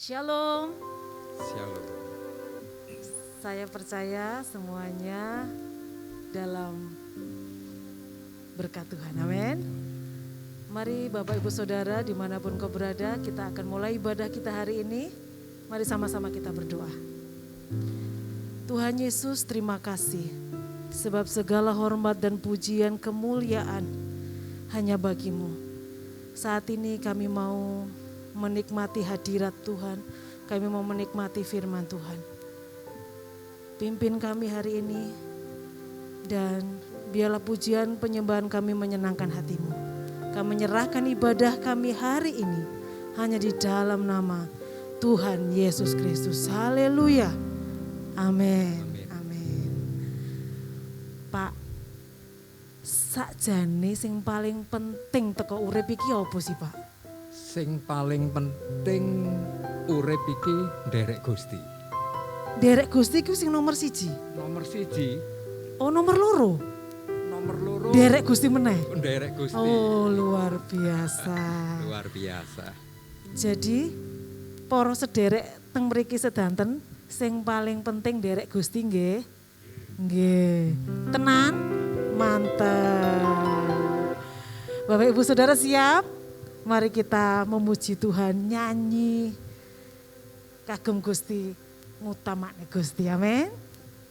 Shalom, Shalom. saya percaya semuanya dalam berkat Tuhan, amin. Mari Bapak Ibu Saudara dimanapun kau berada, kita akan mulai ibadah kita hari ini. Mari sama-sama kita berdoa. Tuhan Yesus, terima kasih sebab segala hormat dan pujian kemuliaan hanya bagimu. Saat ini kami mau menikmati hadirat Tuhan, kami mau menikmati firman Tuhan. Pimpin kami hari ini dan biarlah pujian penyembahan kami menyenangkan hatimu. Kami menyerahkan ibadah kami hari ini hanya di dalam nama Tuhan Yesus Kristus. Haleluya. Amin. Amin. Pak, sakjane sing paling penting teko urip iki apa sih, Pak? Sing paling penting urip iki nderek Gusti. Derek Gusti ku sing nomor 1. Nomor 1, Oh, nomor loro. nomor loro Derek Gusti meneh. nderek Gusti. Oh, luar biasa. Luar biasa. Jadi para sederek teng mriki sedanten sing paling penting derek Gusti nggih. Nggih. Tenan? Mantap. Bapak Ibu Saudara siap? Mari kita memuji Tuhan, nyanyi kagem Gusti, ngutamakne Gusti, amin.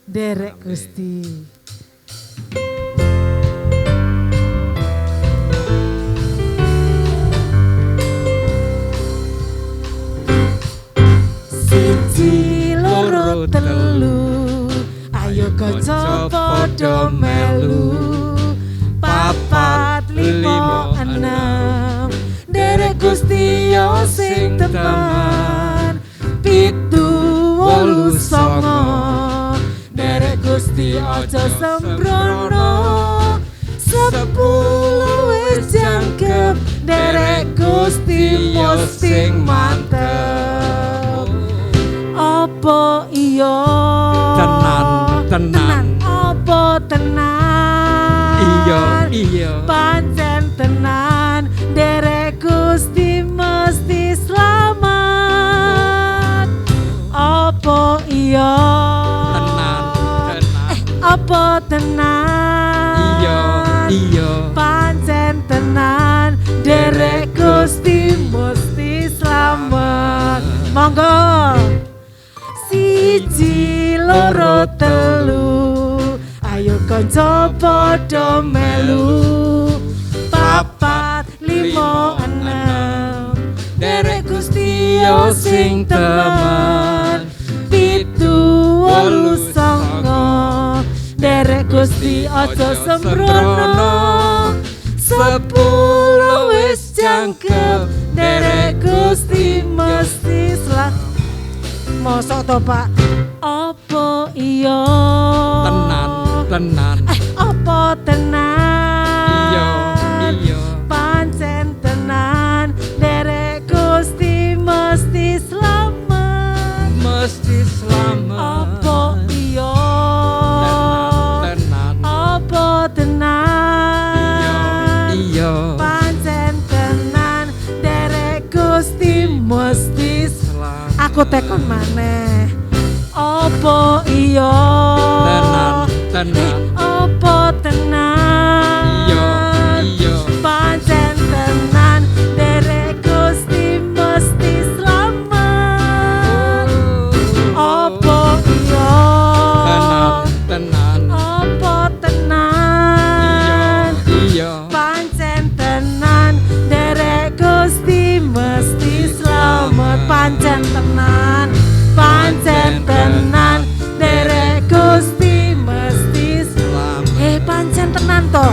Derek Amin. Gusti. Siji loro telu, ayo kanca padha melu. Papat lima enam, derek Gusti yo sing teman. Pitu wolu songo, derek Gusti aja sembrono. 10 wis jangkep, derek Gusti mos sing mantep. Apa iya? Tenan. Apa tenan? Iya. Pancen tenan, derek Gusti mesti selamat. Apa iya? Tenan. Apa tenan? Iya. Pancen tenan, derek Gusti mesti selamat. Monggo. Siji loro telu, ayo kanca padha melu. Papat lima enam, derek Gusti yo sing teman. Pitu wolu songo, derek Gusti aja sembrono. 10 wis jangkep, derek Gusti mesti selamat. Mosok to, Pak? Apa iya? Tenan. Apa tenan? Iya. Pancen tenan, derek Gusti mesti selamat. Mesti selamat. Apa iya? Tenan. Apa tenan? Iya. Pancen tenan, derek Gusti mesti selamat. Aku tekon maneh. Apa iya? Tenan. Apa tenan? Iya. Pancen tenan, derek Gusti mesti selamat. Apa iya? Tenan. Apa tenan? Iya. Pancen tenan, derek Gusti mesti selamat. Pancen tenan, derek Gusti mesti selamat. Pancen tenan to.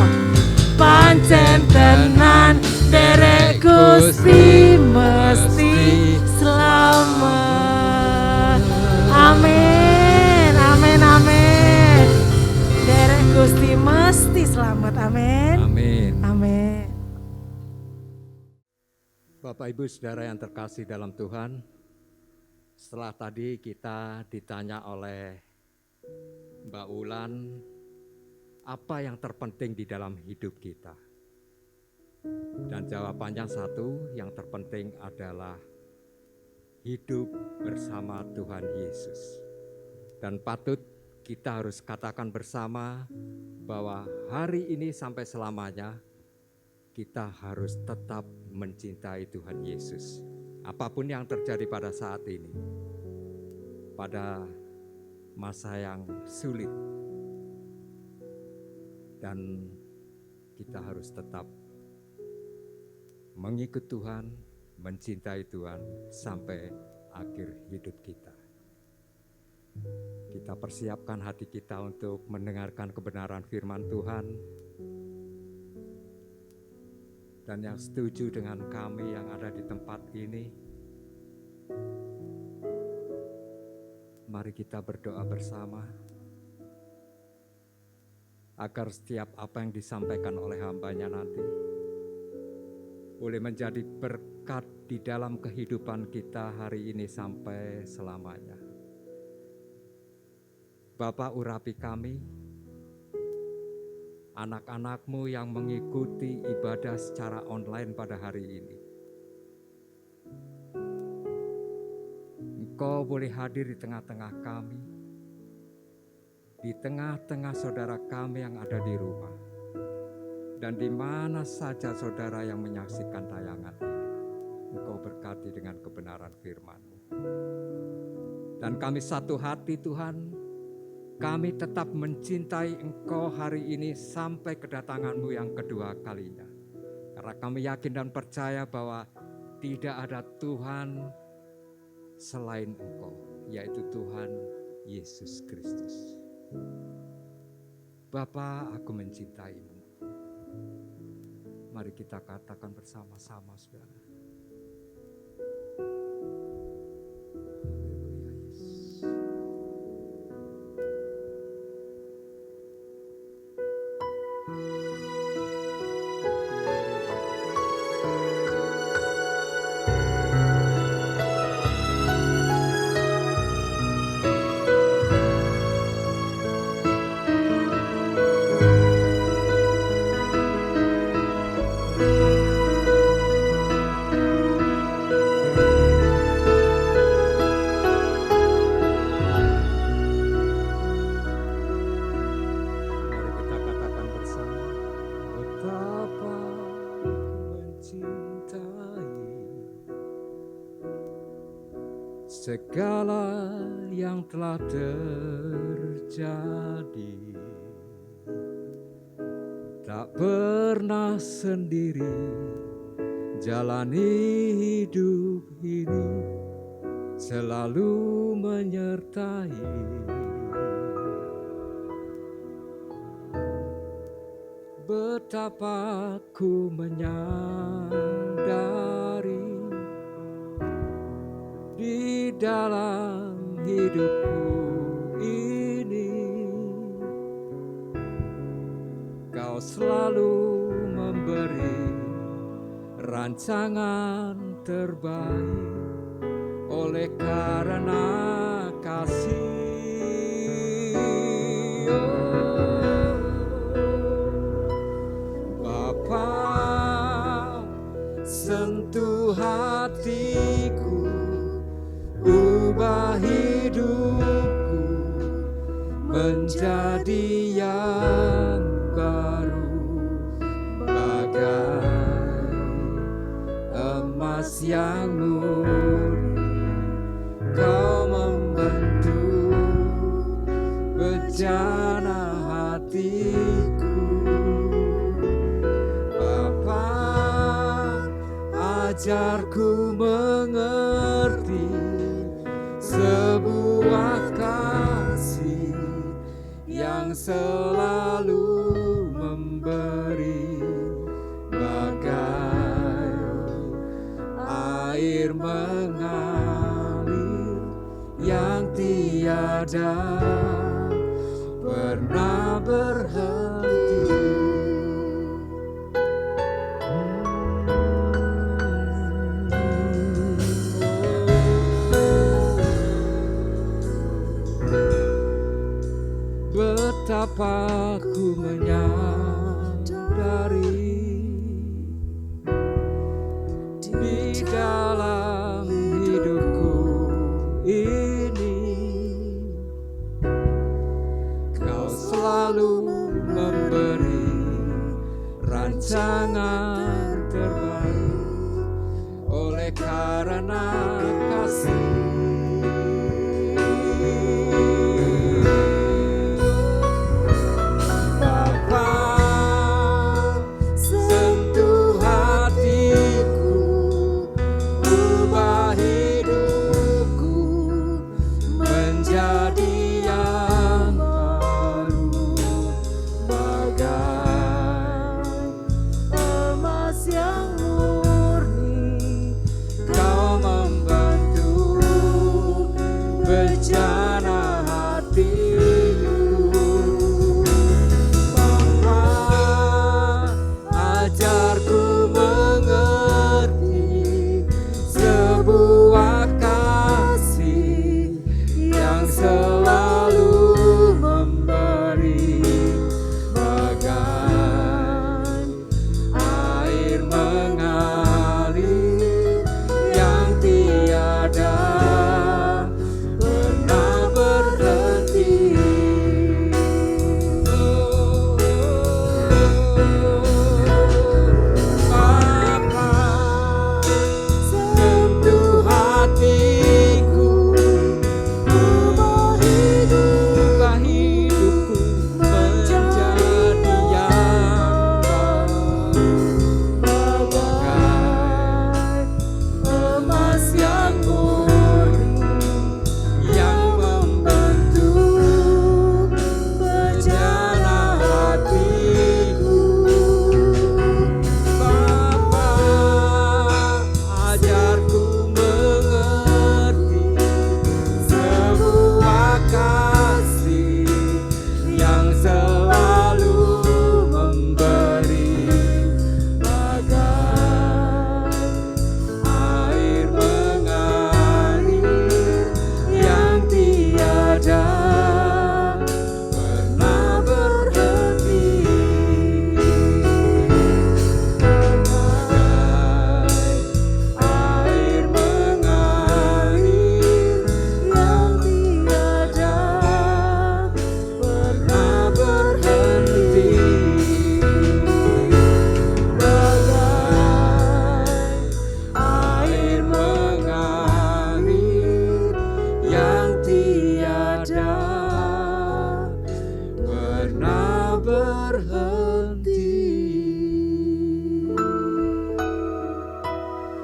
Pancen tenan, derek Gusti mesti selamat. Amin. Derek Gusti mesti selamat. Amin. Amin. Bapak Ibu Saudara yang terkasih dalam Tuhan, setelah tadi kita ditanya oleh Mbak Ulan, apa yang terpenting di dalam hidup kita? Dan jawabannya satu, yang terpenting adalah hidup bersama Tuhan Yesus. Dan patut kita harus katakan bersama bahwa hari ini sampai selamanya kita harus tetap mencintai Tuhan Yesus. Apapun yang terjadi pada saat ini, pada masa yang sulit, dan kita harus tetap mengikut Tuhan, mencintai Tuhan sampai akhir hidup kita. Kita persiapkan hati kita untuk mendengarkan kebenaran firman Tuhan. Dan yang setuju dengan kami yang ada di tempat ini, mari kita berdoa bersama agar setiap apa yang disampaikan oleh hambanya nanti boleh menjadi berkat di dalam kehidupan kita hari ini sampai selamanya. Bapa, urapi kami, anak-anak-Mu yang mengikuti ibadah secara online pada hari ini. Engkau boleh hadir di tengah-tengah kami, di tengah-tengah saudara kami yang ada di rumah, dan di mana saja saudara yang menyaksikan tayangan ini. Engkau berkati dengan kebenaran firman-Mu. Dan kami satu hati Tuhan, kami tetap mencintai Engkau hari ini sampai kedatangan-Mu yang kedua kalinya. Karena kami yakin dan percaya bahwa tidak ada Tuhan selain Engkau, yaitu Tuhan Yesus Kristus. Bapa, aku mencintai-Mu. Mari kita katakan bersama-sama, saudara. Segala yang telah terjadi, tak pernah sendiri jalani hidup ini, selalu menyertai. Betapa ku menyadari di dalam hidupku ini, Kau selalu memberi rancangan terbaik oleh karena kasih. Bapa, sentuh hatiku, ubah hidupku menjadi yang baru, bagai emas yang murni. Kau membentuk bejana hatiku. Bapa, ajarku mengerti sebuah kasih yang selalu memberi, bagai air mengalir yang tiada pernah berhenti. Betapa ku menyadari di dalam hidupku rancangan terbaik oleh karena kasih.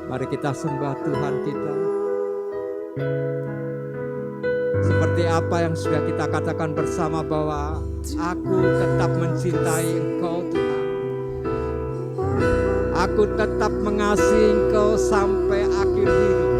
Mari kita sembah Tuhan kita. Seperti apa yang sudah kita katakan bersama bahwa aku tetap mencintai Engkau Tuhan. Aku tetap mengasihi Engkau sampai akhir hidup.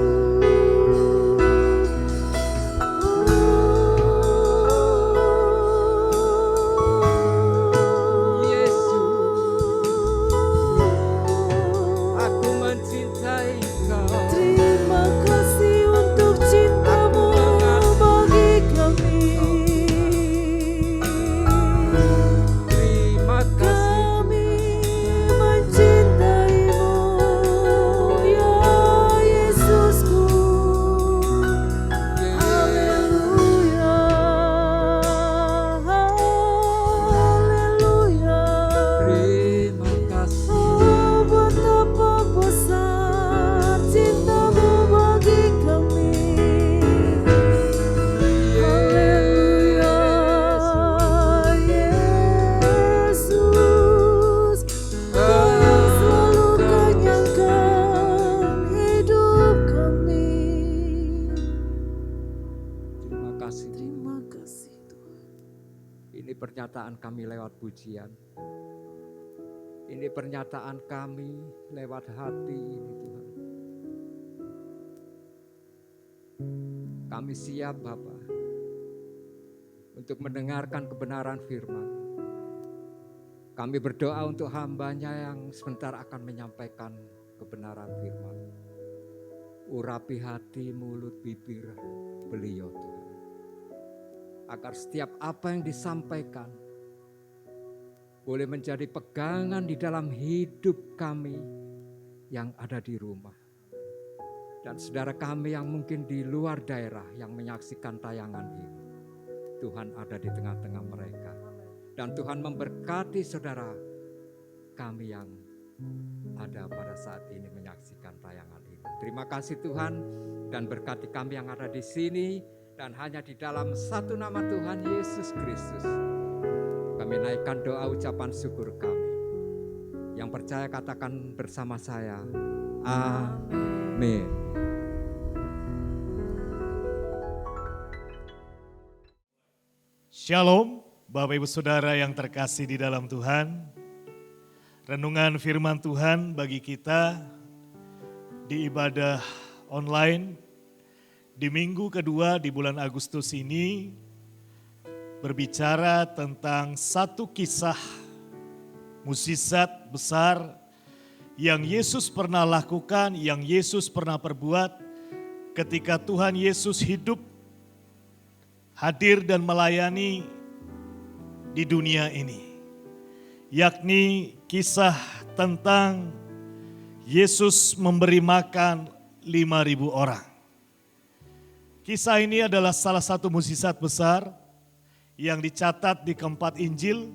Pernyataan kami lewat pujian. Ini pernyataan kami lewat hati ini Tuhan. Kami siap Bapa untuk mendengarkan kebenaran firman. Kami berdoa untuk hamba-Nya yang sebentar akan menyampaikan kebenaran firman. Urapi hati, mulut, bibir beliau Tuhan. Agar setiap apa yang disampaikan boleh menjadi pegangan di dalam hidup kami yang ada di rumah. Dan saudara kami yang mungkin di luar daerah yang menyaksikan tayangan ini. Tuhan ada di tengah-tengah mereka. Dan Tuhan memberkati saudara kami yang ada pada saat ini menyaksikan tayangan ini. Terima kasih Tuhan, dan berkati kami yang ada di sini, dan hanya di dalam satu nama Tuhan Yesus Kristus kami naikkan doa ucapan syukur kami. Yang percaya katakan bersama saya, amin. Shalom, Bapak Ibu Saudara yang terkasih di dalam Tuhan. Renungan firman Tuhan bagi kita di ibadah online di minggu kedua di bulan Agustus ini berbicara tentang satu kisah mukjizat besar yang Yesus pernah lakukan, yang Yesus pernah perbuat ketika Tuhan Yesus hidup, hadir dan melayani di dunia ini. Yakni kisah tentang Yesus memberi makan 5.000 orang. Kisah ini adalah salah satu mukjizat besar yang dicatat di keempat Injil,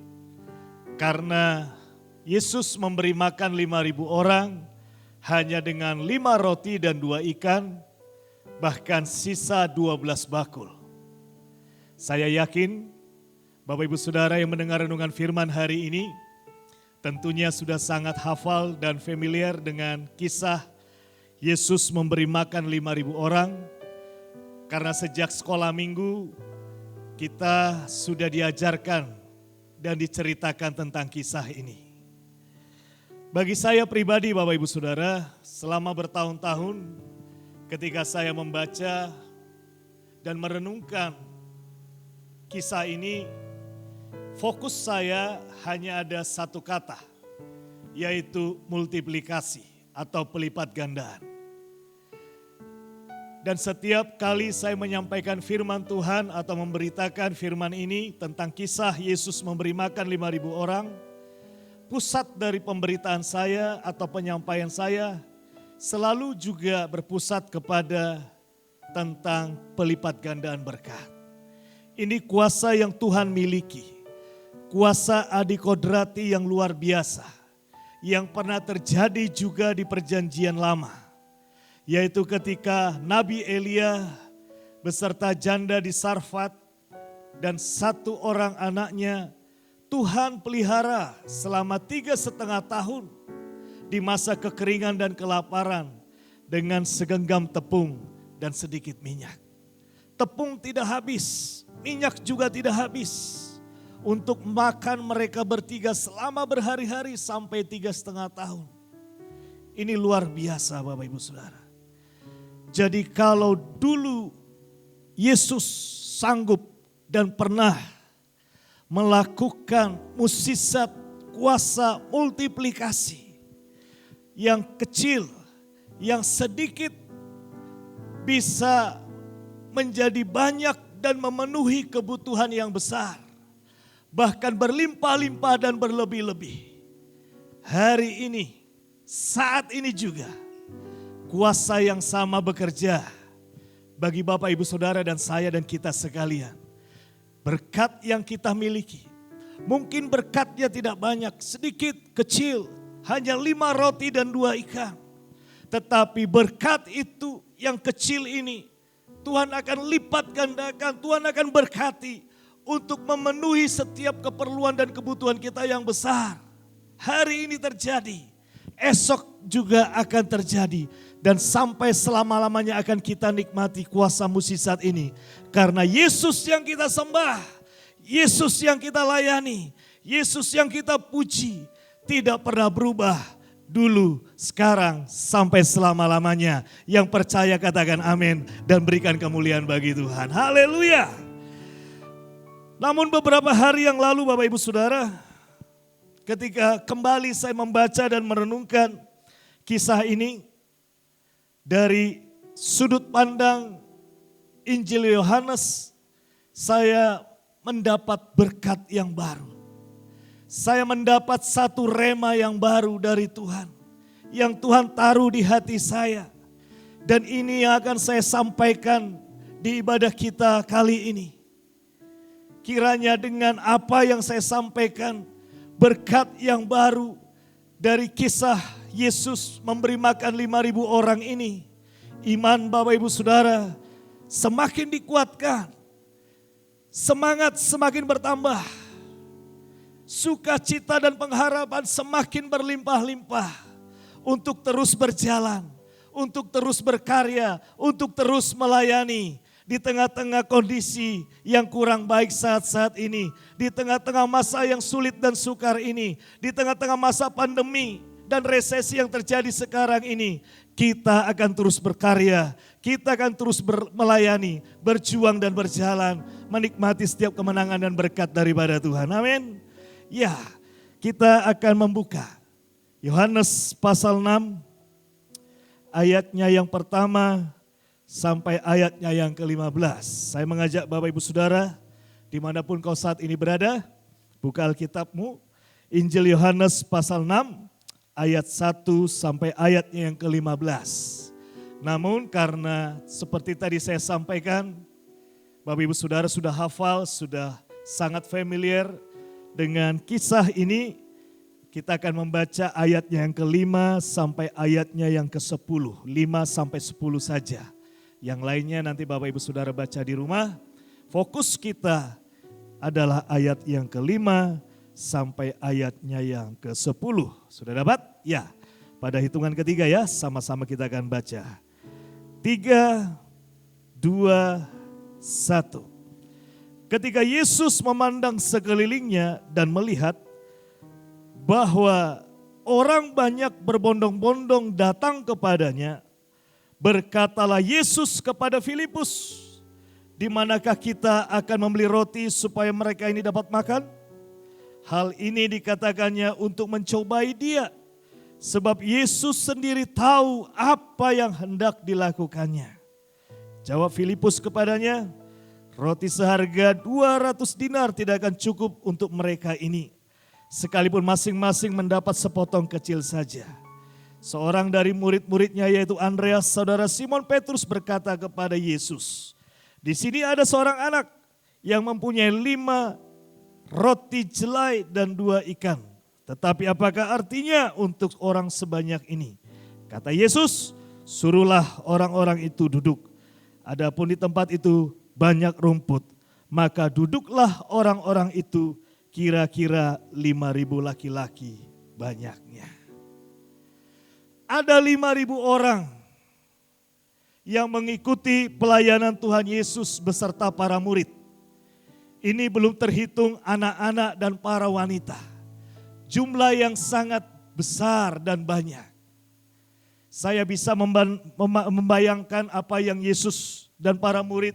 karena Yesus memberi makan 5.000 orang hanya dengan 5 roti dan 2 ikan, bahkan sisa 12 bakul. Saya yakin Bapak Ibu Saudara yang mendengar renungan firman hari ini tentunya sudah sangat hafal dan familiar dengan kisah Yesus memberi makan 5.000 orang, karena sejak sekolah minggu kita sudah diajarkan dan diceritakan tentang kisah ini. Bagi saya pribadi Bapak Ibu Saudara, selama bertahun-tahun ketika saya membaca dan merenungkan kisah ini, fokus saya hanya ada satu kata, yaitu multiplikasi atau pelipat gandaan. Dan setiap kali saya menyampaikan firman Tuhan atau memberitakan firman ini tentang kisah Yesus memberi makan 5.000 orang, pusat dari pemberitaan saya atau penyampaian saya selalu juga berpusat kepada tentang pelipat gandaan berkat. Ini kuasa yang Tuhan miliki. Kuasa adikodrati yang luar biasa, yang pernah terjadi juga di perjanjian lama. Yaitu ketika Nabi Elia beserta janda di Sarfat dan 1 orang anaknya Tuhan pelihara selama 3,5 tahun di masa kekeringan dan kelaparan dengan segenggam tepung dan sedikit minyak. Tepung tidak habis, minyak juga tidak habis. Untuk makan mereka bertiga selama berhari-hari sampai 3,5 tahun. Ini luar biasa Bapak Ibu Saudara. Jadi kalau dulu Yesus sanggup dan pernah melakukan mukjizat kuasa multiplikasi yang kecil, yang sedikit bisa menjadi banyak dan memenuhi kebutuhan yang besar. Bahkan berlimpah-limpah dan berlebih-lebih. Hari ini, saat ini juga, kuasa yang sama bekerja bagi Bapak Ibu Saudara dan saya dan kita sekalian. Berkat yang kita miliki, mungkin berkatnya tidak banyak, sedikit, kecil, hanya 5 roti dan 2 ikan. Tetapi berkat itu yang kecil ini, Tuhan akan lipat gandakan, Tuhan akan berkati untuk memenuhi setiap keperluan dan kebutuhan kita yang besar. Hari ini terjadi, esok juga akan terjadi. Dan sampai selama-lamanya akan kita nikmati kuasa mukjizat ini. Karena Yesus yang kita sembah, Yesus yang kita layani, Yesus yang kita puji, tidak pernah berubah. Dulu, sekarang, sampai selama-lamanya. Yang percaya katakan amin dan berikan kemuliaan bagi Tuhan. Haleluya. Namun beberapa hari yang lalu Bapak Ibu Saudara, ketika kembali saya membaca dan merenungkan kisah ini dari sudut pandang Injil Yohanes, saya mendapat berkat yang baru. Saya mendapat satu rema yang baru dari Tuhan, yang Tuhan taruh di hati saya. Dan ini yang akan saya sampaikan di ibadah kita kali ini. Kiranya dengan apa yang saya sampaikan, berkat yang baru dari kisah Yesus memberi makan 5.000 orang ini, iman Bapak Ibu Saudara semakin dikuatkan, semangat semakin bertambah, sukacita dan pengharapan semakin berlimpah-limpah untuk terus berjalan, untuk terus berkarya, untuk terus melayani di tengah-tengah kondisi yang kurang baik saat-saat ini, di tengah-tengah masa yang sulit dan sukar ini, di tengah-tengah masa pandemi dan resesi yang terjadi sekarang ini. Kita akan terus berkarya, kita akan terus melayani, berjuang dan berjalan, menikmati setiap kemenangan dan berkat daripada Tuhan. Amin. Ya, kita akan membuka Yohanes pasal 6, ayatnya yang pertama sampai ayatnya yang ke-15. Saya mengajak Bapak Ibu Saudara, dimanapun kau saat ini berada, buka Alkitabmu, Injil Yohanes pasal 6, ayat 1 sampai ayatnya yang ke-15. Namun karena seperti tadi saya sampaikan, Bapak Ibu Saudara sudah hafal, sudah sangat familiar dengan kisah ini, kita akan membaca ayatnya yang ke-5 sampai ayatnya yang ke-10. 5 sampai 10 saja. Yang lainnya nanti Bapak Ibu Saudara baca di rumah. Fokus kita adalah ayat yang ke-5 sampai ayatnya yang ke-10. Sudah dapat? Ya. Pada hitungan ketiga ya, sama-sama kita akan baca. 3, 2, 1. Ketika Yesus memandang sekelilingnya dan melihat bahwa orang banyak berbondong-bondong datang kepadanya, berkatalah Yesus kepada Filipus, "Di manakah kita akan membeli roti supaya mereka ini dapat makan?" Hal ini dikatakannya untuk mencobai dia, sebab Yesus sendiri tahu apa yang hendak dilakukannya. Jawab Filipus kepadanya, "Roti seharga 200 dinar tidak akan cukup untuk mereka ini, sekalipun masing-masing mendapat sepotong kecil saja." Seorang dari murid-muridnya yaitu Andreas, saudara Simon Petrus berkata kepada Yesus, "Di sini ada seorang anak yang mempunyai 5 roti jelai dan 2 ikan. Tetapi apakah artinya untuk orang sebanyak ini?" Kata Yesus, "Suruhlah orang-orang itu duduk. Adapun di tempat itu banyak rumput, maka duduklah orang-orang itu, kira-kira 5.000 laki-laki banyaknya." Ada 5.000 orang yang mengikuti pelayanan Tuhan Yesus beserta para murid. Ini belum terhitung anak-anak dan para wanita. Jumlah yang sangat besar dan banyak. Saya bisa membayangkan apa yang Yesus dan para murid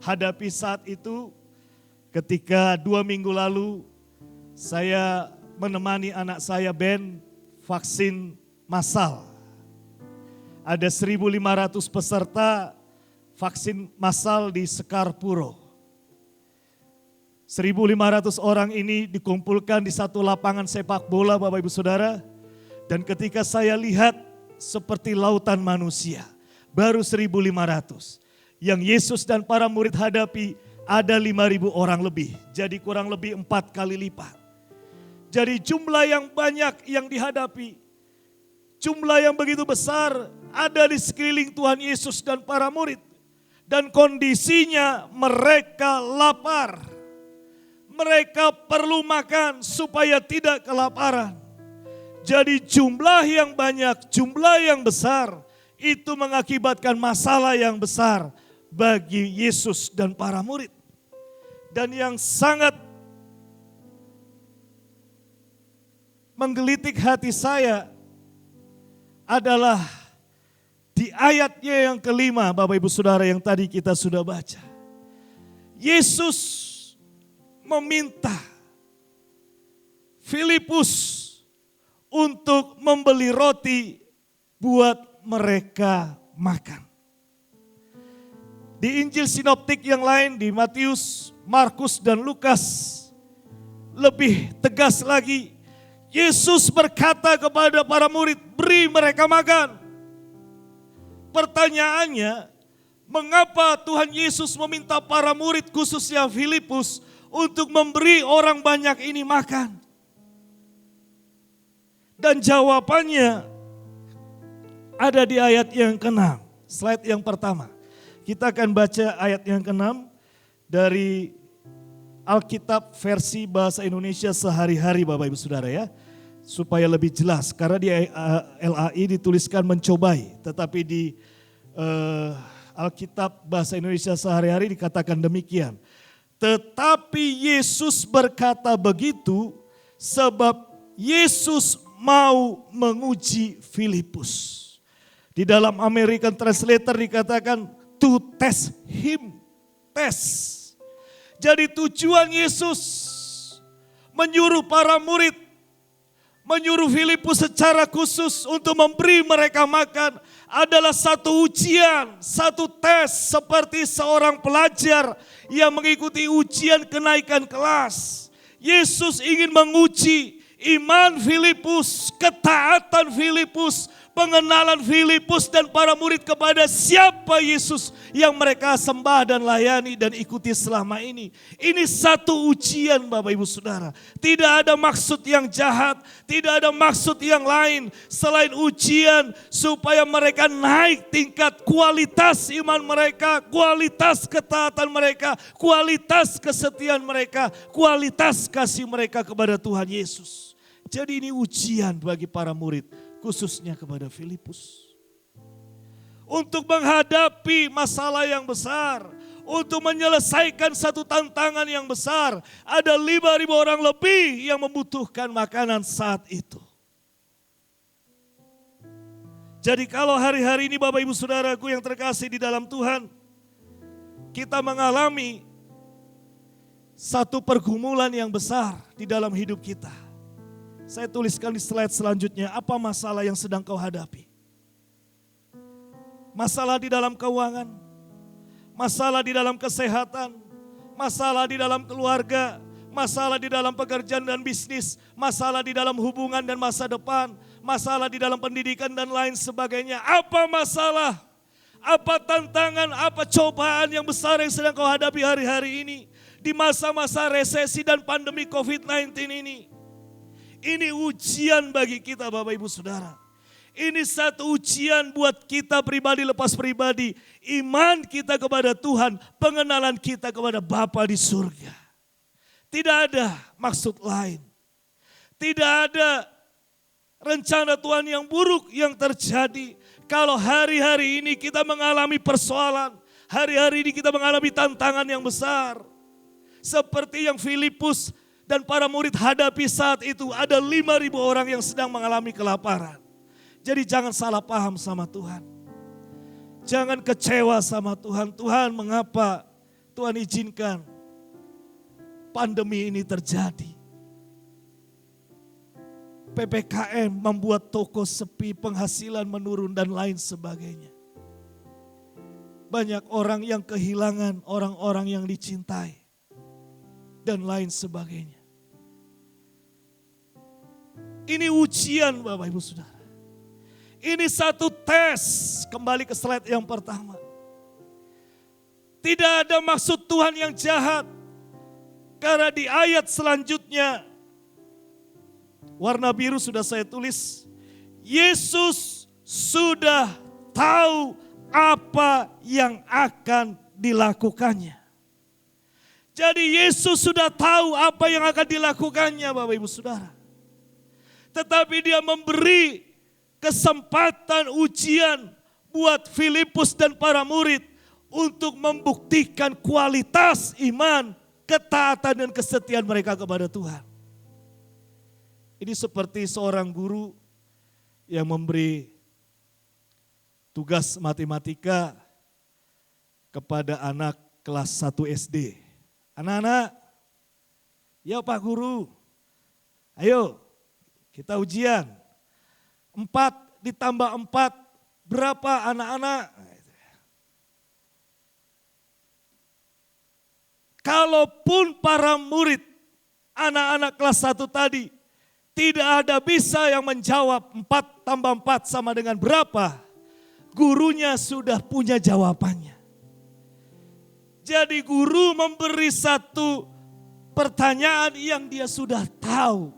hadapi saat itu ketika 2 minggu lalu saya menemani anak saya Ben vaksin massal. Ada 1.500 peserta vaksin massal di Sekarpuro. 1.500 orang ini dikumpulkan di satu lapangan sepak bola Bapak Ibu Saudara. Dan ketika saya lihat seperti lautan manusia, baru 1.500. Yang Yesus dan para murid hadapi ada 5.000 orang lebih. Jadi kurang lebih 4 kali lipat. Jadi jumlah yang banyak yang dihadapi, jumlah yang begitu besar ada di sekeliling Tuhan Yesus dan para murid. Dan kondisinya mereka lapar. Mereka perlu makan supaya tidak kelaparan. Jadi jumlah yang banyak, jumlah yang besar itu mengakibatkan masalah yang besar bagi Yesus dan para murid. Dan yang sangat menggelitik hati saya adalah di ayatnya yang ke-5 Bapak Ibu Saudara yang tadi kita sudah baca. Yesus meminta Filipus untuk membeli roti buat mereka makan. Di Injil sinoptik yang lain, di Matius, Markus, dan Lukas, lebih tegas lagi, Yesus berkata kepada para murid, "Beri mereka makan." Pertanyaannya, mengapa Tuhan Yesus meminta para murid khususnya Filipus untuk memberi orang banyak ini makan? Dan jawabannya ada di ayat yang ke-6, slide yang pertama. Kita akan baca ayat yang ke-6 dari Alkitab versi bahasa Indonesia sehari-hari Bapak Ibu Saudara ya. Supaya lebih jelas, karena di LAI dituliskan mencobai, tetapi di Alkitab bahasa Indonesia sehari-hari dikatakan demikian. Tetapi Yesus berkata begitu sebab Yesus mau menguji Filipus. Di dalam American Translator dikatakan to test him, test. Jadi tujuan Yesus menyuruh para murid, menyuruh Filipus secara khusus untuk memberi mereka makan adalah satu ujian, satu tes seperti seorang pelajar yang mengikuti ujian kenaikan kelas. Yesus ingin menguji iman Filipus, ketaatan Filipus, pengenalan Filipus dan para murid kepada siapa Yesus yang mereka sembah dan layani dan ikuti selama ini. Ini satu ujian Bapak Ibu Saudara. Tidak ada maksud yang jahat, tidak ada maksud yang lain selain ujian supaya mereka naik tingkat kualitas iman mereka, kualitas ketaatan mereka, kualitas kesetiaan mereka, kualitas kasih mereka kepada Tuhan Yesus. Jadi ini ujian bagi para murid, khususnya kepada Filipus. Untuk menghadapi masalah yang besar, untuk menyelesaikan satu tantangan yang besar. Ada 5.000 orang lebih yang membutuhkan makanan saat itu. Jadi kalau hari-hari ini Bapak Ibu Saudaraku yang terkasih di dalam Tuhan, kita mengalami satu pergumulan yang besar di dalam hidup kita. Saya tuliskan di slide selanjutnya, apa masalah yang sedang kau hadapi? Masalah di dalam keuangan, masalah di dalam kesehatan, masalah di dalam keluarga, masalah di dalam pekerjaan dan bisnis, masalah di dalam hubungan dan masa depan, masalah di dalam pendidikan dan lain sebagainya. Apa masalah, apa tantangan, apa cobaan yang besar yang sedang kau hadapi hari-hari ini? Di masa-masa resesi dan pandemi COVID-19 ini. Ini ujian bagi kita Bapak Ibu Saudara. Ini satu ujian buat kita pribadi lepas pribadi. Iman kita kepada Tuhan, pengenalan kita kepada Bapa di surga. Tidak ada maksud lain. Tidak ada rencana Tuhan yang buruk yang terjadi. Kalau hari-hari ini kita mengalami persoalan, hari-hari ini kita mengalami tantangan yang besar. Seperti yang Filipus dan para murid hadapi saat itu, ada 5.000 orang yang sedang mengalami kelaparan. Jadi jangan salah paham sama Tuhan. Jangan kecewa sama Tuhan. Tuhan, mengapa Tuhan izinkan pandemi ini terjadi? PPKM membuat toko sepi, penghasilan menurun dan lain sebagainya. Banyak orang yang kehilangan orang-orang yang dicintai dan lain sebagainya. Ini ujian Bapak Ibu Saudara. Ini satu tes, kembali ke slide yang pertama. Tidak ada maksud Tuhan yang jahat. Karena di ayat selanjutnya, warna biru sudah saya tulis, Yesus sudah tahu apa yang akan dilakukannya. Jadi Yesus sudah tahu apa yang akan dilakukannya Bapak Ibu Saudara. Tetapi dia memberi kesempatan ujian buat Filipus dan para murid untuk membuktikan kualitas iman, ketaatan dan kesetiaan mereka kepada Tuhan. Ini seperti seorang guru yang memberi tugas matematika kepada anak kelas 1 SD. Anak-anak, ya Pak Guru, ayo kita ujian. 4 ditambah 4 berapa anak-anak? Kalaupun para murid anak-anak kelas 1 tadi tidak ada bisa yang menjawab 4 tambah 4 sama dengan berapa, gurunya sudah punya jawabannya. Jadi guru memberi satu pertanyaan yang dia sudah tahu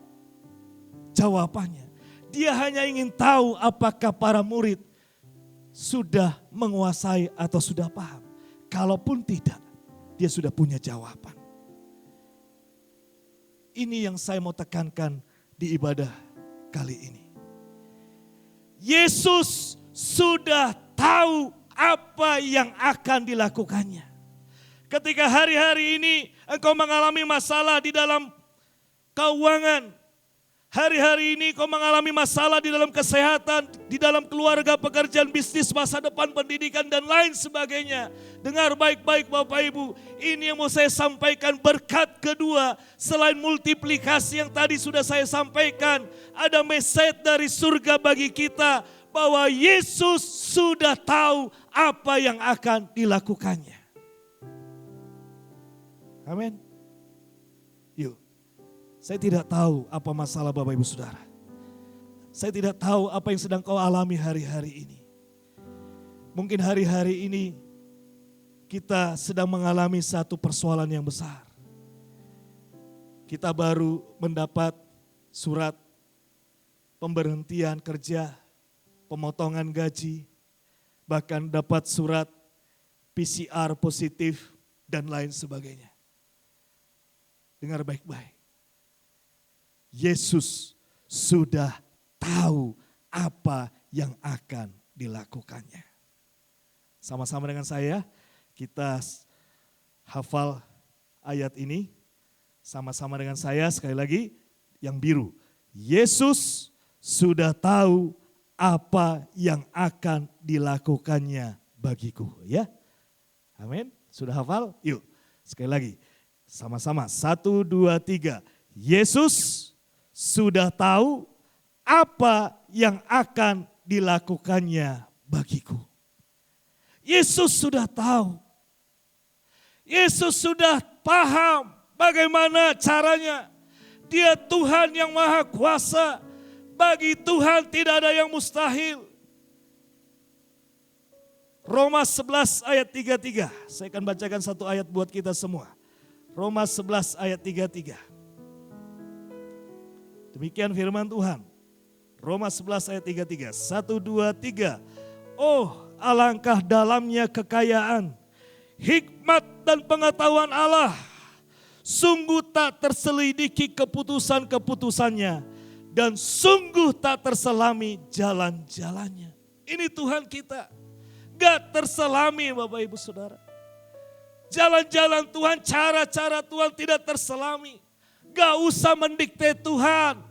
jawabannya. Dia hanya ingin tahu apakah para murid sudah menguasai atau sudah paham. Kalaupun tidak, dia sudah punya jawaban. Ini yang saya mau tekankan di ibadah kali ini. Yesus sudah tahu apa yang akan dilakukannya. Ketika hari-hari ini engkau mengalami masalah di dalam keuangan, hari-hari ini kau mengalami masalah di dalam kesehatan, di dalam keluarga, pekerjaan, bisnis, masa depan, pendidikan, dan lain sebagainya. Dengar baik-baik Bapak Ibu, ini yang mau saya sampaikan, berkat kedua. Selain multiplikasi yang tadi sudah saya sampaikan, ada message dari surga bagi kita, bahwa Yesus sudah tahu apa yang akan dilakukannya. Amin. Yuk. Saya tidak tahu apa masalah Bapak Ibu Saudara. Saya tidak tahu apa yang sedang kau alami hari-hari ini. Mungkin hari-hari ini kita sedang mengalami satu persoalan yang besar. Kita baru mendapat surat pemberhentian kerja, pemotongan gaji, bahkan dapat surat PCR positif dan lain sebagainya. Dengar baik-baik. Yesus sudah tahu apa yang akan dilakukannya. Sama-sama dengan saya, kita hafal ayat ini. Sama-sama dengan saya, sekali lagi, yang biru. Yesus sudah tahu apa yang akan dilakukannya bagiku. Ya, amin. Sudah hafal? Yuk, sekali lagi. Sama-sama, 1, 2, 3. Yesus sudah tahu apa yang akan dilakukannya bagiku. Yesus sudah tahu. Yesus sudah paham bagaimana caranya. Dia Tuhan yang maha kuasa. Bagi Tuhan tidak ada yang mustahil. Roma 11 ayat 33. Saya akan bacakan satu ayat buat kita semua. Roma 11 ayat 33. Demikian firman Tuhan. Roma 11 ayat 33. 1, 2, 3. Oh, alangkah dalamnya kekayaan, hikmat dan pengetahuan Allah. Sungguh tak terselidiki keputusan-keputusannya, dan sungguh tak terselami jalan-jalannya. Ini Tuhan kita. Gak terselami Bapak Ibu Saudara. Jalan-jalan Tuhan, cara-cara Tuhan tidak terselami. Gak usah mendikte Tuhan.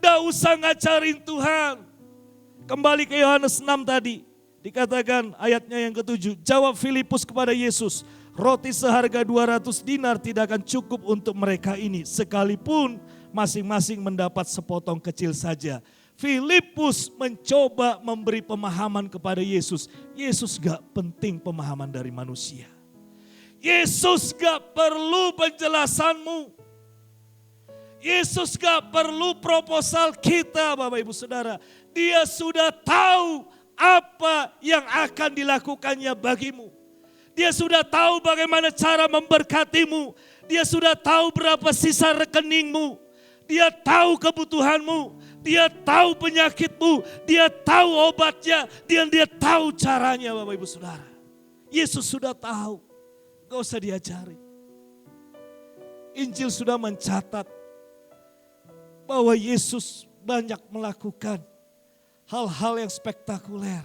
Gak usah ngajarin Tuhan. Kembali ke Yohanes 6 tadi. Dikatakan ayatnya yang ke-7. Jawab Filipus kepada Yesus. Roti seharga 200 dinar tidak akan cukup untuk mereka ini. Sekalipun masing-masing mendapat sepotong kecil saja. Filipus mencoba memberi pemahaman kepada Yesus. Yesus gak penting pemahaman dari manusia. Yesus gak perlu penjelasanmu. Yesus gak perlu proposal kita Bapak Ibu Saudara. Dia sudah tahu apa yang akan dilakukannya bagimu. Dia sudah tahu bagaimana cara memberkatimu. Dia sudah tahu berapa sisa rekeningmu. Dia tahu kebutuhanmu. Dia tahu penyakitmu. Dia tahu obatnya. Dan dia tahu caranya Bapak Ibu Saudara. Yesus sudah tahu. Gak usah diajari. Injil sudah mencatat bahwa Yesus banyak melakukan hal-hal yang spektakuler,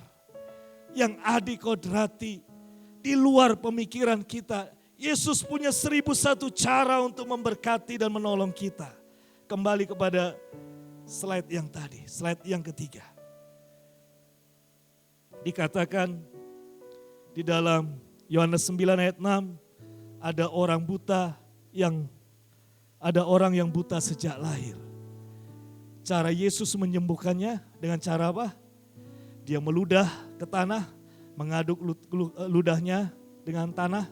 yang adikodrati, di luar pemikiran kita. Yesus punya 1001 cara untuk memberkati dan menolong kita. Kembali kepada slide yang tadi, slide yang ketiga. Dikatakan di dalam Yohanes 9 ayat 6, ada orang yang buta sejak lahir. Cara Yesus menyembuhkannya dengan cara apa? Dia meludah ke tanah, mengaduk ludahnya dengan tanah,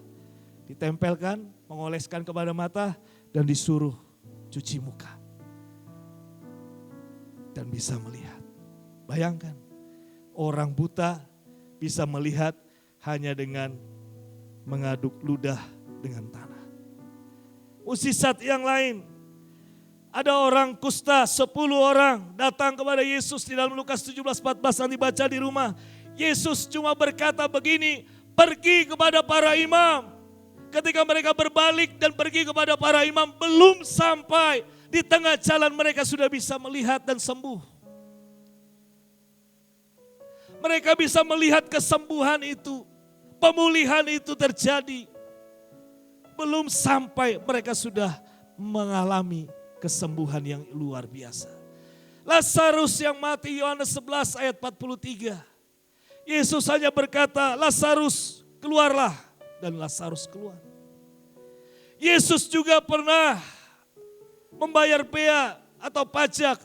ditempelkan, mengoleskan kepada mata, dan disuruh cuci muka. Dan bisa melihat. Bayangkan, orang buta bisa melihat hanya dengan mengaduk ludah dengan tanah. Mukjizat yang lain, Ada orang kusta, 10 orang datang kepada Yesus di dalam Lukas 17:14, nanti baca di rumah. Yesus cuma berkata begini, pergi kepada para imam. Ketika mereka berbalik dan pergi kepada para imam, belum sampai di tengah jalan mereka sudah bisa melihat dan sembuh. Mereka bisa melihat kesembuhan itu, pemulihan itu terjadi. Belum sampai mereka sudah mengalami kesembuhan yang luar biasa. Lazarus yang mati, Yohanes 11 ayat 43. Yesus hanya berkata, Lazarus keluarlah, dan Lazarus keluar. Yesus juga pernah membayar bea atau pajak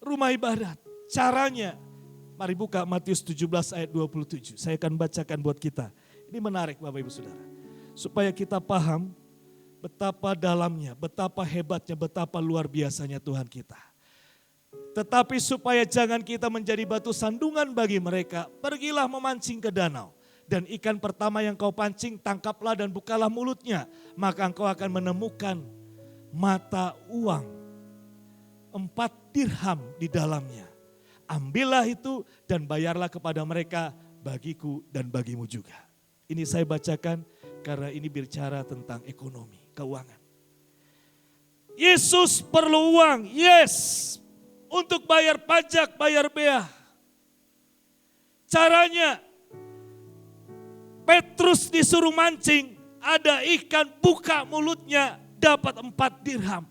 rumah ibadat. Caranya, mari buka Matius 17 ayat 27. Saya akan bacakan buat kita. Ini menarik Bapak Ibu Saudara. Supaya kita paham betapa dalamnya, betapa hebatnya, betapa luar biasanya Tuhan kita. Tetapi supaya jangan kita menjadi batu sandungan bagi mereka, pergilah memancing ke danau. Dan ikan pertama yang kau pancing, tangkaplah dan bukalah mulutnya. Maka engkau akan menemukan mata uang 4 dirham di dalamnya. Ambillah itu dan bayarlah kepada mereka, bagiku dan bagimu juga. Ini saya bacakan karena ini bicara tentang ekonomi, keuangan. Yesus perlu uang, yes, untuk bayar pajak, bayar bea. Caranya, Petrus disuruh mancing, ada ikan, buka mulutnya, dapat 4 dirham.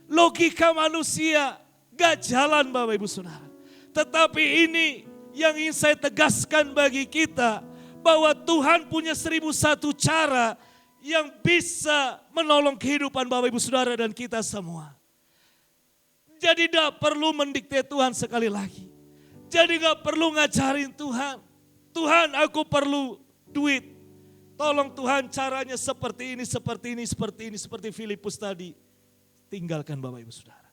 Logika manusia gak jalan Bapak Ibu Saudara. Tetapi ini yang ingin saya tegaskan bagi kita, bahwa Tuhan punya 1001 cara yang bisa menolong kehidupan Bapak Ibu Saudara dan kita semua. Jadi gak perlu mendikte Tuhan sekali lagi. Jadi gak perlu ngajarin Tuhan. Tuhan aku perlu duit. Tolong Tuhan caranya seperti ini, seperti ini, seperti ini, seperti Filipus tadi. Tinggalkan Bapak Ibu Saudara.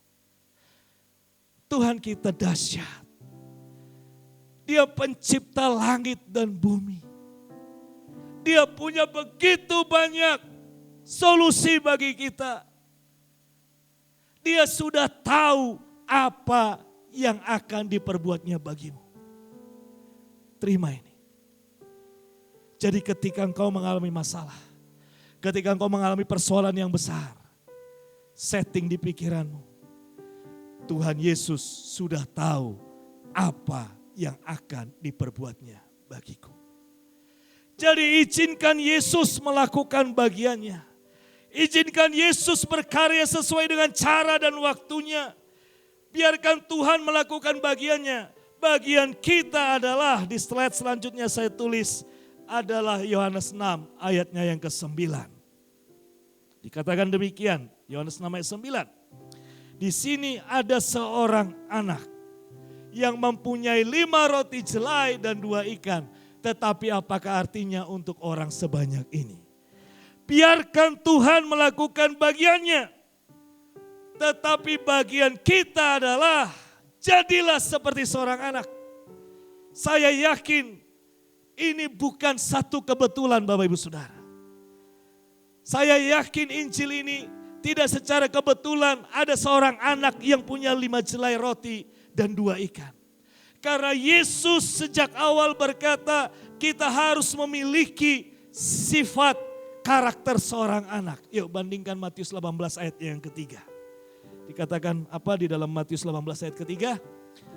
Tuhan kita dahsyat. Dia pencipta langit dan bumi. Dia punya begitu banyak solusi bagi kita. Dia sudah tahu apa yang akan diperbuatnya bagimu. Terima ini. Jadi ketika engkau mengalami masalah, ketika engkau mengalami persoalan yang besar, setting di pikiranmu, Tuhan Yesus sudah tahu apa yang akan diperbuatnya bagiku. Jadi izinkan Yesus melakukan bagiannya. Izinkan Yesus berkarya sesuai dengan cara dan waktunya. Biarkan Tuhan melakukan bagiannya. Bagian kita adalah, di slide selanjutnya saya tulis, adalah Yohanes 6 ayatnya yang ke-9. Dikatakan demikian, Yohanes 6 ayat 9. Di sini ada seorang anak yang mempunyai 5 roti jelai dan 2 ikan. Tetapi apakah artinya untuk orang sebanyak ini? Biarkan Tuhan melakukan bagiannya. Tetapi bagian kita adalah, jadilah seperti seorang anak. Saya yakin ini bukan satu kebetulan Bapak Ibu Saudara. Saya yakin Injil ini tidak secara kebetulan ada seorang anak yang punya 5 jelai roti dan 2 ikan. Karena Yesus sejak awal berkata kita harus memiliki sifat karakter seorang anak. Yuk bandingkan Matius 18 ayat yang ketiga. Dikatakan apa di dalam Matius 18 ayat ketiga?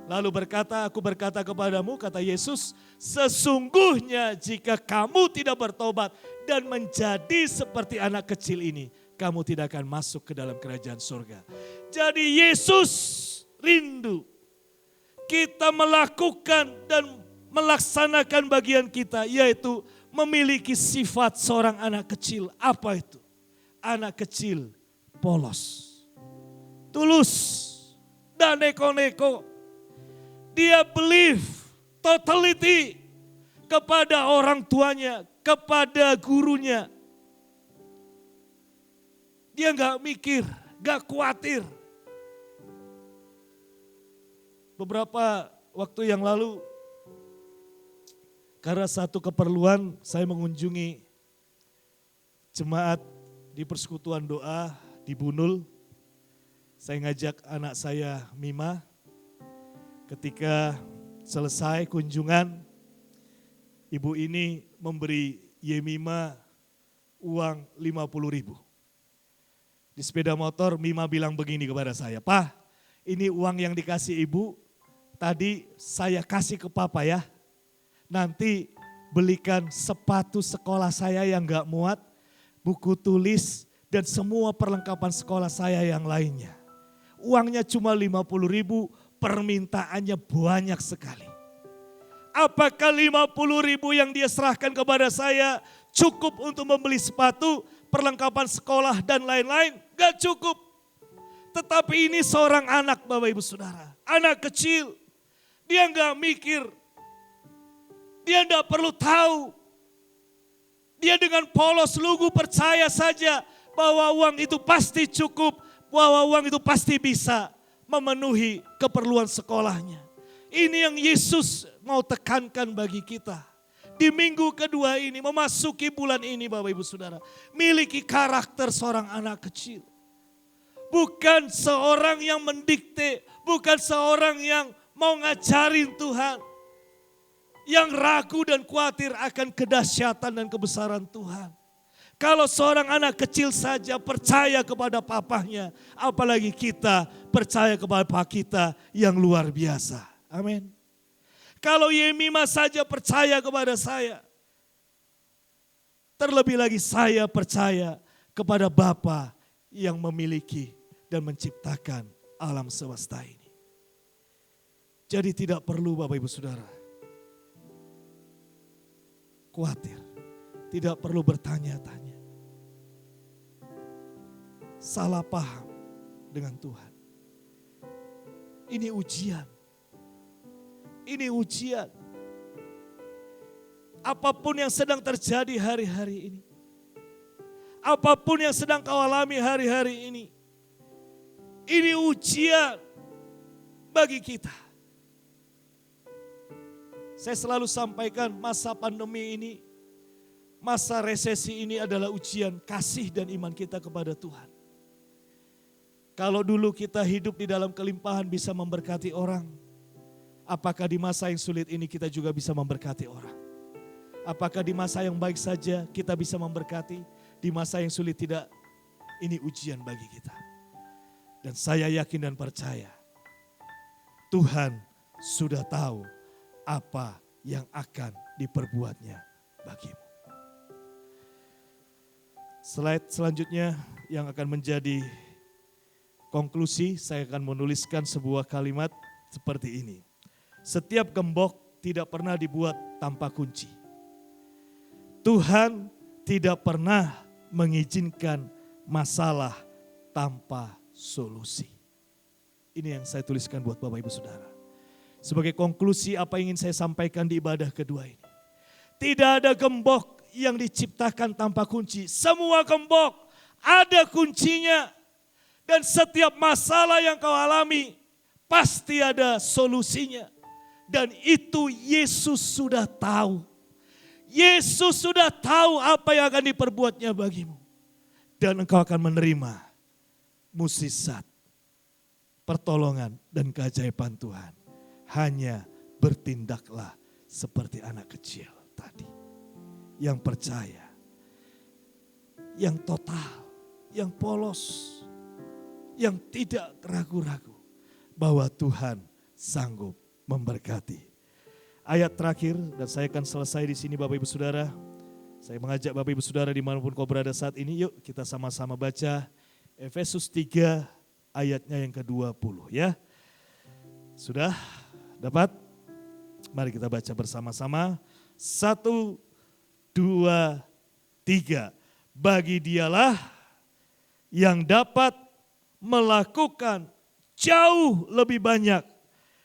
Lalu berkata, aku berkata kepadamu, kata Yesus, sesungguhnya jika kamu tidak bertobat dan menjadi seperti anak kecil ini, kamu tidak akan masuk ke dalam kerajaan surga. Jadi Yesus rindu kita melakukan dan melaksanakan bagian kita, yaitu memiliki sifat seorang anak kecil. Apa itu? Anak kecil polos, tulus, dan neko-neko. Dia believe totality kepada orang tuanya, kepada gurunya. Dia gak mikir, gak khawatir. Beberapa waktu yang lalu, karena satu keperluan saya mengunjungi jemaat di persekutuan doa di Bunul. Saya ngajak anak saya Mima, ketika selesai kunjungan, ibu ini memberi Yemima uang 50.000. Di sepeda motor Mima bilang begini kepada saya, "Pak, ini uang yang dikasih ibu, tadi saya kasih ke papa ya. Nanti belikan sepatu sekolah saya yang gak muat, buku tulis, dan semua perlengkapan sekolah saya yang lainnya. Uangnya cuma 50.000, permintaannya banyak sekali. Apakah 50.000 yang dia serahkan kepada saya cukup untuk membeli sepatu, perlengkapan sekolah dan lain-lain? Gak cukup. Tetapi ini seorang anak Bapak Ibu Saudara, anak kecil. Dia gak mikir, dia gak perlu tahu. Dia dengan polos lugu percaya saja bahwa uang itu pasti cukup, bahwa uang itu pasti bisa memenuhi keperluan sekolahnya. Ini yang Yesus mau tekankan bagi kita. Di minggu kedua ini, memasuki bulan ini Bapak Ibu Saudara, miliki karakter seorang anak kecil. Bukan seorang yang mendikte, bukan seorang yang mau ngajarin Tuhan. Yang ragu dan khawatir akan kedahsyatan dan kebesaran Tuhan. Kalau seorang anak kecil saja percaya kepada papahnya, apalagi kita percaya kepada Pak kita yang luar biasa. Amin. Kalau Yemima saja percaya kepada saya, terlebih lagi saya percaya kepada Bapa yang memiliki dan menciptakan alam semesta ini. Jadi tidak perlu Bapak Ibu Saudara khawatir, tidak perlu bertanya-tanya, salah paham dengan Tuhan. Ini ujian. Ini ujian. Apapun yang sedang terjadi hari-hari ini. Apapun yang sedang kau alami hari-hari ini. Ini ujian bagi kita. Saya selalu sampaikan masa pandemi ini, masa resesi ini adalah ujian kasih dan iman kita kepada Tuhan. Kalau dulu kita hidup di dalam kelimpahan bisa memberkati orang, apakah di masa yang sulit ini kita juga bisa memberkati orang? Apakah di masa yang baik saja kita bisa memberkati, di masa yang sulit tidak? Ini ujian bagi kita. Dan saya yakin dan percaya, Tuhan sudah tahu apa yang akan diperbuatnya bagimu. Slide selanjutnya yang akan menjadi konklusi, saya akan menuliskan sebuah kalimat seperti ini. Setiap gembok tidak pernah dibuat tanpa kunci. Tuhan tidak pernah mengizinkan masalah tanpa solusi. Ini yang saya tuliskan buat Bapak Ibu Saudara. Sebagai konklusi apa yang ingin saya sampaikan di ibadah kedua ini. Tidak ada gembok yang diciptakan tanpa kunci. Semua gembok ada kuncinya. Dan setiap masalah yang kau alami pasti ada solusinya. Dan itu Yesus sudah tahu. Yesus sudah tahu apa yang akan diperbuatnya bagimu. Dan engkau akan menerima mukjizat, pertolongan dan keajaiban Tuhan. Hanya bertindaklah seperti anak kecil tadi. Yang percaya, yang total, yang polos, yang tidak ragu-ragu bahwa Tuhan sanggup memberkati. Ayat terakhir dan saya akan selesai di sini Bapak Ibu Saudara. Saya mengajak Bapak Ibu Saudara dimanapun kau berada saat ini, yuk kita sama-sama baca Efesus 3 ayatnya yang ke-20 ya. Sudah dapat? Mari kita baca bersama-sama. 1, 2, 3. Bagi dialah yang dapat melakukan jauh lebih banyak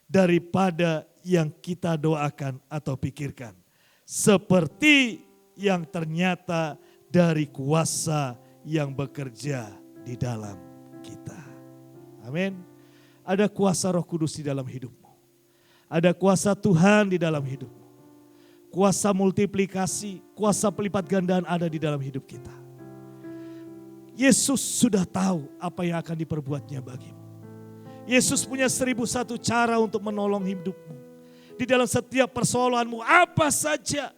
daripada yang kita doakan atau pikirkan. Seperti yang ternyata dari kuasa yang bekerja di dalam kita. Amin. Ada kuasa Roh Kudus di dalam hidupmu. Ada kuasa Tuhan di dalam hidupmu. Kuasa multiplikasi, kuasa pelipat gandaan ada di dalam hidup kita. Yesus sudah tahu apa yang akan diperbuatnya bagimu. Yesus punya 1001 cara untuk menolong hidupmu. Di dalam setiap persoalanmu apa saja.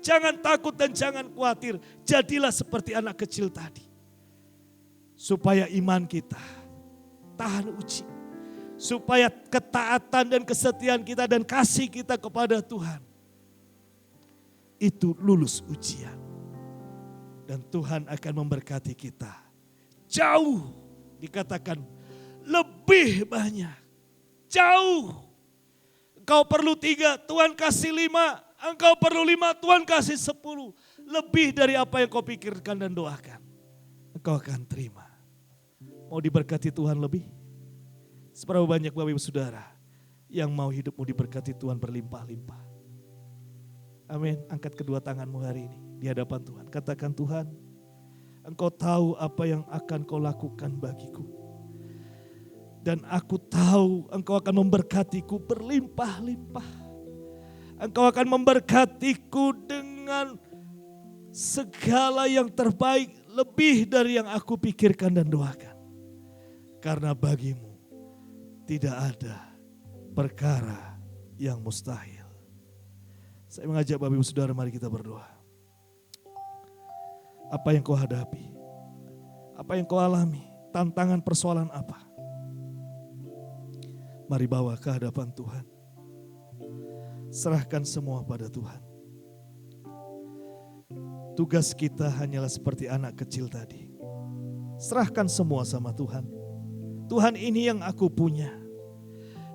Jangan takut dan jangan khawatir. Jadilah seperti anak kecil tadi. Supaya iman kita tahan uji. Supaya ketaatan dan kesetiaan kita dan kasih kita kepada Tuhan. Itu lulus ujian. Dan Tuhan akan memberkati kita. Jauh dikatakan lebih banyak. Jauh. Engkau perlu 3, Tuhan kasih 5. Engkau perlu 5, Tuhan kasih 10. Lebih dari apa yang kau pikirkan dan doakan. Engkau akan terima. Mau diberkati Tuhan lebih? Seberapa banyak Bapak Ibu Saudara yang mau hidupmu diberkati Tuhan berlimpah-limpah. Amin. Angkat kedua tanganmu hari ini di hadapan Tuhan. Katakan, Tuhan, Engkau tahu apa yang akan kau lakukan bagiku. Dan aku tahu Engkau akan memberkatiku berlimpah-limpah. Engkau akan memberkatiku dengan segala yang terbaik, lebih dari yang aku pikirkan dan doakan. Karena bagimu tidak ada perkara yang mustahil. Saya mengajak Bapak Ibu Saudara, mari kita berdoa. Apa yang kau hadapi? Apa yang kau alami? Tantangan persoalan apa? Mari bawa ke hadapan Tuhan. Serahkan semua pada Tuhan. Tugas kita hanyalah seperti anak kecil tadi. Serahkan semua sama Tuhan. Tuhan, ini yang aku punya.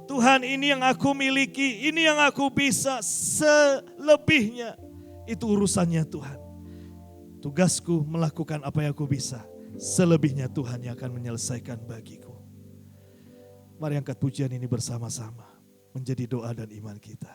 Tuhan, ini yang aku miliki. Ini yang aku bisa. Selebihnya itu urusannya Tuhan. Tugasku melakukan apa yang aku bisa. Selebihnya Tuhan yang akan menyelesaikan bagiku. Mari angkat pujian ini bersama-sama. Menjadi doa dan iman kita.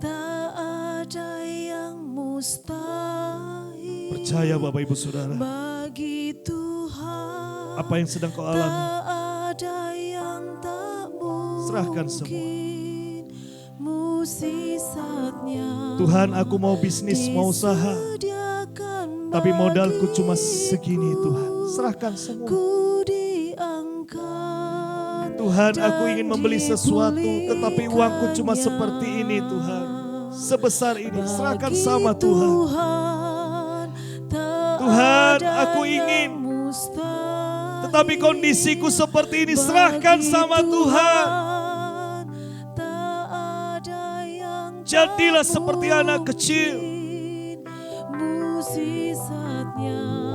Tak ada yang mustahil. Percaya Bapak Ibu Saudara. Bagi Tuhan. Apa yang sedang kau alami? Tak ada yang tak mungkin. Serahkan semua. Musisatnya. Tuhan, aku mau bisnis, mau usaha. Tapi modalku cuma segini Tuhan. Serahkan semua. Tuhan, aku ingin membeli sesuatu, tetapi uangku cuma seperti ini Tuhan. Sebesar ini, serahkan sama Tuhan. Tuhan, aku ingin, tetapi kondisiku seperti ini, serahkan sama Tuhan. Jadilah seperti anak kecil.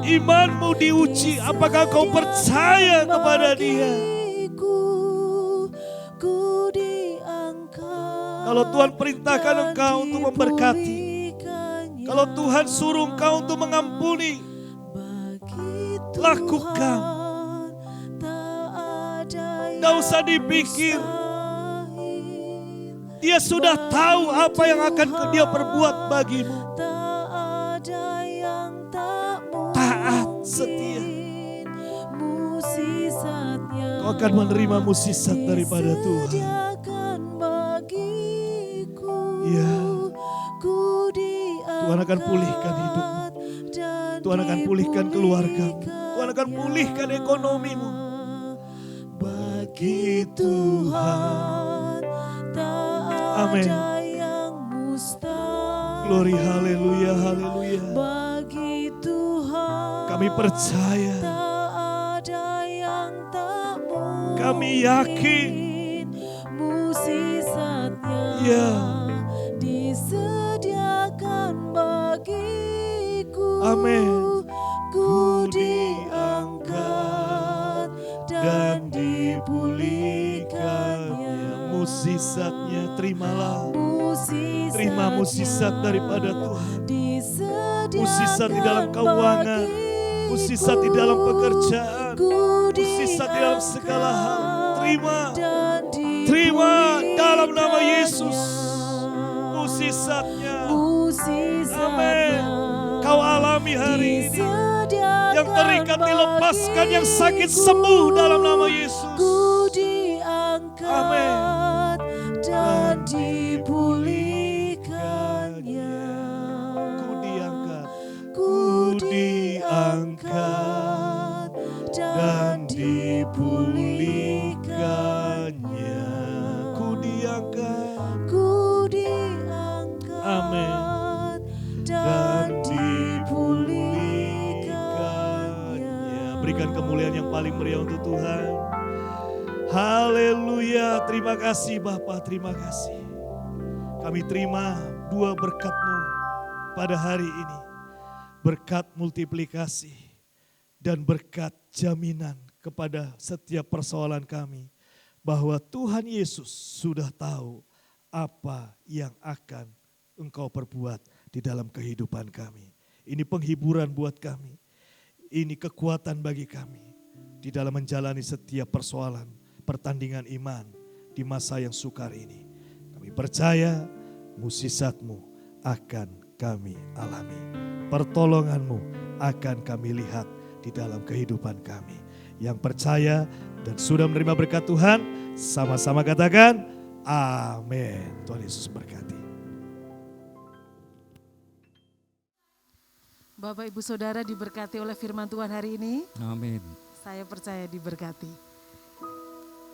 Imanmu diuji, apakah kau percaya kepada Dia? Kalau Tuhan perintahkan engkau untuk memberkati, kalau Tuhan suruh engkau untuk mengampuni, lakukan. Tidak usah dipikir. Dia sudah tahu apa yang akan Dia perbuat bagimu. Taat, setia. Kau akan menerima musisat daripada Tuhan. Ya, Tuhan akan pulihkan hidupmu. Tuhan akan pulihkan keluargamu. Tuhan akan pulihkan ekonomimu. Bagi Tuhan. Amin. Glory, haleluya, haleluya. Bagi Tuhan. Kami percaya. Kami yakin. Musisatnya. Ya. Disediakan bagiku. Amin. Ku diangkat dan dipulihkannya. Musisatnya terimalah. Terima musisat daripada Tuhan. Musisat di dalam keuangan. Musisat di dalam pekerjaan. Musisat di dalam segala hal. Terima dalam nama Yesus. Musisatnya. Amin. Kau alami hari ini. Yang terikat dilepaskan, yang sakit sembuh dalam nama Yesus. Amin. Dan dipulihkannya. diangkat dan dipulihkannya. Ku diangkat, amin, dan dipulihkannya. Berikan kemuliaan yang paling meriah untuk Tuhan. Haleluya, terima kasih Bapa, terima kasih. Kami terima 2 berkat-Mu pada hari ini. Berkat multiplikasi dan berkat jaminan kepada setiap persoalan kami. Bahwa Tuhan Yesus sudah tahu apa yang akan Engkau perbuat di dalam kehidupan kami. Ini penghiburan buat kami. Ini kekuatan bagi kami di dalam menjalani setiap persoalan, pertandingan iman di masa yang sukar ini. Kami percaya mukjizat-Mu akan kami alami. Pertolongan-Mu akan kami lihat di dalam kehidupan kami. Yang percaya dan sudah menerima berkat Tuhan, sama-sama katakan amin. Tuhan Yesus berkati. Bapak Ibu Saudara diberkati oleh firman Tuhan hari ini. Amin. Saya percaya diberkati.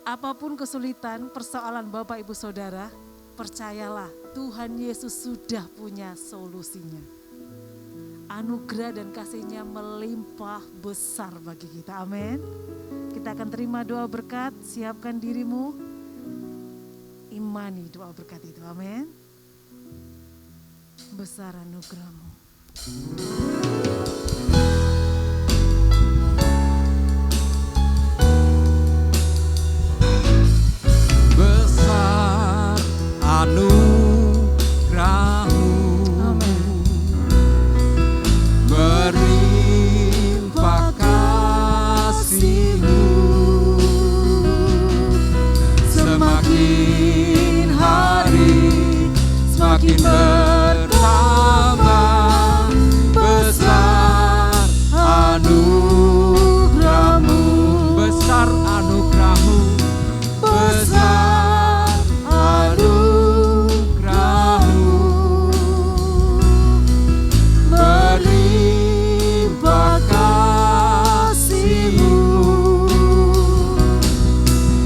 Apapun kesulitan, persoalan Bapak Ibu Saudara, percayalah Tuhan Yesus sudah punya solusinya. Anugerah dan kasih-Nya melimpah besar bagi kita. Amin. Kita akan terima doa berkat, siapkan dirimu, imani doa berkat itu. Amin. Besar anugerah-Mu. Besar anugerah-Mu, berlimpah kasih-Mu, semakin hari semakin bertambah. Besar anugerah-Mu, besar anugerah-Mu, besar anugerah-Mu, berlimpah kasih-Mu,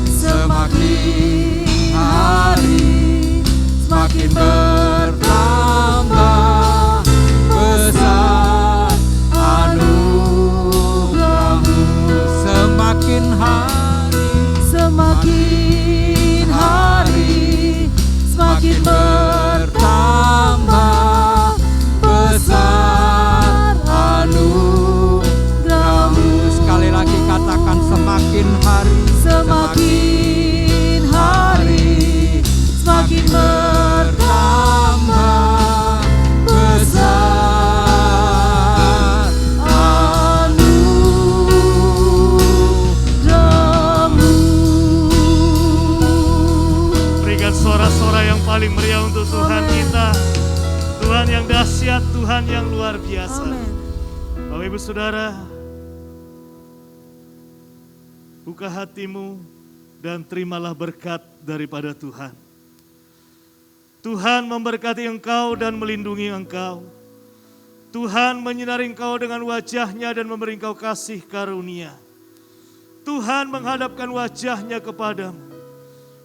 semakin hari semakin bertambah. Besar anugerah-Mu, semakin hari semakin bertambah. Besar anugerah-Mu. Sekali lagi katakan semakin hari semakin bertambah. Besar anugerah-Mu. Berikan suara-suara yang paling meriah untuk Tuhan kita. Tuhan yang dahsyat, Tuhan yang luar biasa. Amin. Bapak Ibu Saudara, buka hatimu dan terimalah berkat daripada Tuhan. Tuhan memberkati engkau dan melindungi engkau. Tuhan menyinari engkau dengan wajah-Nya dan memberi engkau kasih karunia. Tuhan menghadapkan wajah-Nya kepadamu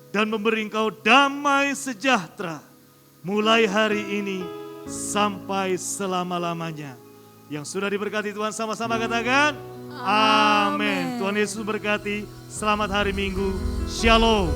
dan memberi engkau damai sejahtera mulai hari ini sampai selama-lamanya. Yang sudah diberkati Tuhan sama-sama katakan amin. Tuhan Yesus berkati. Selamat hari Minggu. Shalom.